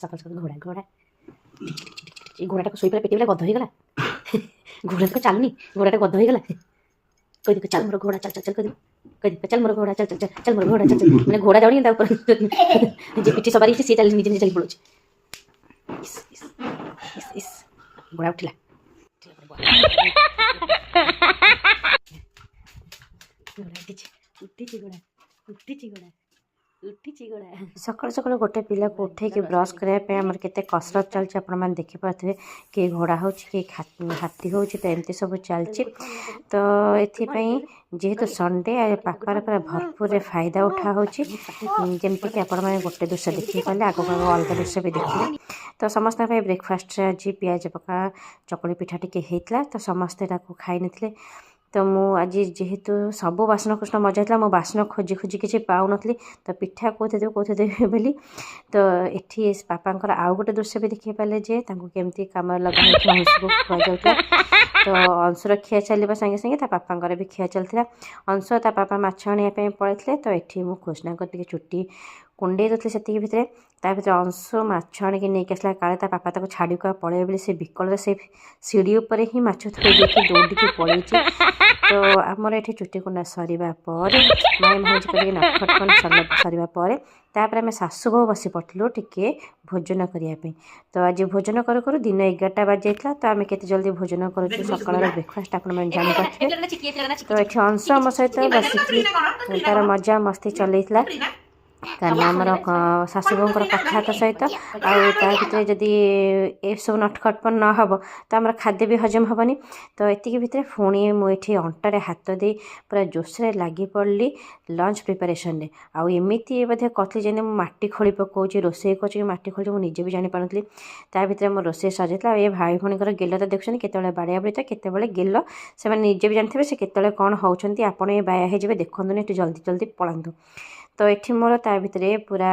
ସକାଳୁ ସକାଳୁ ଘୋଡ଼ା ଘୋଡ଼ା ଏ ଘୋଡ଼ାଟାକୁ ଶୋଇପଡ଼ିଲା ପେଟି ବେଲା ଗଧ ହେଇଗଲା ଘୋଡ଼ା ତ ଚାଲୁନି ଘୋଡ଼ାଟା ଗଧ ହେଇଗଲା କହିଦି ଚାଲ ମୋର ଘୋଡ଼ା ଚାଲ ଚାଲ ଚାଲ କହିଦି ଚାଲ ମୋର ଘୋଡ଼ା ଚାଲ ଚାଲ ଚାଲ ମୋର ଘୋଡ଼ା ଚାଲ ଚାଲ ମାନେ ଘୋଡ଼ା ଯାଉନି ତା ଉପରେ ଯେ ପିଠି ସବାରି ହେଇଛି ସିଏ ଚାଲି ନିଜେ ନିଜେ ଚାଲି ପଡ଼ୁଛି ଘୋଡ଼ା ଉଠିଲା ସକାଳୁ ସକାଳୁ ଗୋଟେ ପିଲାକୁ ଉଠେଇକି ବ୍ରସ୍ କରିବା ପାଇଁ ଆମର କେତେ କସରତ ଚାଲିଛି ଆପଣମାନେ ଦେଖିପାରୁଥିବେ କିଏ ଘୋଡ଼ା ହେଉଛି କିଏ ହାତୀ ହେଉଛି ତ ଏମିତି ସବୁ ଚାଲିଛି ତ ଏଥିପାଇଁ ଯେହେତୁ ସଣ୍ଡେ ପାପାର ପୁରା ଭରପୁରରେ ଫାଇଦା ଉଠା ହେଉଛି ଯେମିତିକି ଆପଣମାନେ ଗୋଟେ ଦୃଶ୍ୟ ଦେଖିକି ପାରିଲେ ଆଗକୁ ଅଲଗା ଦୃଶ୍ୟ ବି ଦେଖିବେ ତ ସମସ୍ତଙ୍କ ପାଇଁ ବ୍ରେକଫାଷ୍ଟରେ ଆଜି ପିଆଜ ପକା ଚକୁଳି ପିଠା ଟିକେ ହେଇଥିଲା ତ ସମସ୍ତେ ତାକୁ ଖାଇ ନେଇଥିଲେ ତ ମୁଁ ଆଜି ଯେହେତୁ ସବୁ ବାସନକୁସନ ମଜା ହେଇଥିଲା ମୁଁ ବାସନ ଖୋଜି ଖୋଜି କିଛି ପାଉନଥିଲି ତ ପିଠା କେଉଁଥିରେ ଦେବି ବୋଲି ତ ଏଠି ବାପାଙ୍କର ଆଉ ଗୋଟେ ଦୃଶ୍ୟ ବି ଦେଖି ପାରିଲେ ଯେ ତାଙ୍କୁ କେମିତି କାମରେ ଲଗା ହେଇକି ଅଂଶକୁ ଖୁଆଯାଉଥିଲା ତ ଅଂଶର ଖିଆ ଚାଲିବା ସାଙ୍ଗେ ସାଙ୍ଗେ ତା ବାପାଙ୍କର ବି ଖିଆ ଚାଲିଥିଲା ଅଂଶ ତା ବାପା ମାଛ ଆଣିବା ପାଇଁ ପଳାଇଥିଲେ ତ ଏଠି ମୁଁ କୃଷ୍ଣାଙ୍କ ଟିକେ ଚୁଟି କୁଣ୍ଡେଇ ଦେଉଥିଲି ସେତିକି ଭିତରେ ତା ଭିତରେ ଅଂଶ ମାଛ ଆଣିକି ନେଇକି ଆସିଲା କାଳେ ତା ବାପା ତାକୁ ଛାଡ଼ିକୁ ପଳେଇବେ ବୋଲି ସେ ବିକଳରେ ସେ ସିଡ଼ି ଉପରେ ହିଁ ମାଛ ଥୋଇ ଦେଇକି ଦୌଡ଼ିକି ପଳେଇଛି ତ ଆମର ଏଠି ଚୁଟି କୁଣ୍ଡା ସରିବା ପରେ ମାଇଁ ଭାଉଜ କରିକି ନଟଖଟ ସରିବା ପରେ ତାପରେ ଆମେ ଶାଶୁ ବୋହୂ ବସି ପଡ଼ିଥିଲୁ ଟିକେ ଭୋଜନ କରିବା ପାଇଁ ତ ଆଜି ଭୋଜନ କରୁ କରୁ ଦିନ 11ଟା ବାଜିଯାଇଥିଲା ତ ଆମେ କେତେ ଜଲ୍ଦି ଭୋଜନ କରୁଛୁ ସକାଳର ବ୍ରେକଫାଷ୍ଟ ଆପଣମାନେ ଜାଣିପାରୁଥିବେ ତ ଏଠି ଅଂଶ ଆମ ସହିତ ବସିକି ତାର ମଜା ମସ୍ତି ଚଲେଇଥିଲା କାରଣ ଆମର ଶାଶୁ ବୋହୂଙ୍କର କଥାବାର୍ତ୍ତା ସହିତ ଆଉ ତା ଭିତରେ ଯଦି ଏସବୁ ନଟଖଟପଣ ନ ହେବ ତ ଆମର ଖାଦ୍ୟ ବି ହଜମ ହେବନି ତ ଏତିକି ଭିତରେ ପୁଣି ମୁଁ ଏଠି ଅଣ୍ଟାରେ ହାତ ଦେଇ ପୁରା ଜୋସ୍ରେ ଲାଗି ପଡ଼ିଲି ଲଞ୍ଚ ପ୍ରିପାରେସନ୍ରେ ଆଉ ଏମିତି ବୋଧେ କରିଥିଲି ଯେମିତି ମୁଁ ମାଟି ଖୋଳି ପକାଉଛି ରୋଷେଇ କରୁଛି ମାଟି ଖୋଳି ମୁଁ ନିଜେ ବି ଜାଣିପାରୁନଥିଲି ତା ଭିତରେ ମୋ ରୋଷେଇ ସରିଯାଇଥିଲା ଆଉ ଏ ଭାଇ ଭଉଣୀଙ୍କର ଗେଲ ତ ଦେଖୁଛନ୍ତି କେତେବେଳେ ବାଡ଼ିଆ ବାଡ଼ି ତ କେତେବେଳେ ଗେଲ ସେମାନେ ନିଜେ ବି ଜାଣିଥିବେ ସେ କେତେବେଳେ କ'ଣ ହେଉଛନ୍ତି ଆପଣ ଏ ବାୟା ହେଇଯିବେ ଦେଖନ୍ତୁନି ଏଠି ଜଲ୍ଦି ଜଲ୍ଦି ପଳାନ୍ତୁ ତ ଏଠି ମୋର ତା ଭିତରେ ପୁରା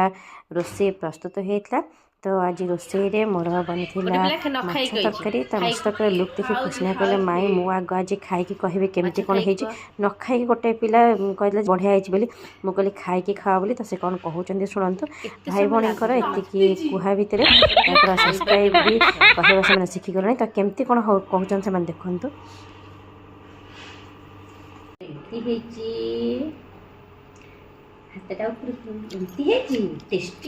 ରୋଷେଇ ପ୍ରସ୍ତୁତ ହେଇଥିଲା ତ ଆଜି ରୋଷେଇରେ ମୋର ବନିଥିଲା ମାଛ ତରକାରୀ ତା ମାଛ ତରକାରୀ ଲୁକ୍ ଦେଖି କୃଷ୍ଣା କହିଲେ ମାଇଁ ମୁଁ ଆଗ ଆଜି ଖାଇକି କହିବି କେମିତି କ'ଣ ହେଇଛି ନ ଖାଇକି ଗୋଟେ ପିଲା କହିଲେ ବଢ଼ିଆ ହେଇଛି ବୋଲି ମୁଁ କହିଲି ଖାଇକି ଖାଅ ବୋଲି ତ ସେ କ'ଣ କହୁଛନ୍ତି ଶୁଣନ୍ତୁ ଭାଇ ଭଉଣୀଙ୍କର ଏତିକି କୁହା ଭିତରେ ତାଙ୍କର ସବସ୍କ୍ରାଇବ୍ ବି କହିବା ସେମାନେ ଶିଖିଗଲେଣି ତ କେମିତି କ'ଣ କହୁଛନ୍ତି ସେମାନେ ଦେଖନ୍ତୁ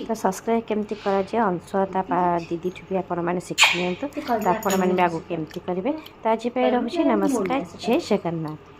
ତ ସବସ୍କ୍ରାଇବ୍ କେମିତି କରାଯାଏ ଅଂଶ ତା ଦିଦିଠୁ ବି ଆପଣମାନେ ଶିଖି ନିଅନ୍ତୁ ତ ଆପଣମାନେ ବି ଆଗକୁ କେମିତି କରିବେ ତ ଆଜି ପାଇଁ ରହୁଛି ନମସ୍କାର ଜୟ ଜଗନ୍ନାଥ।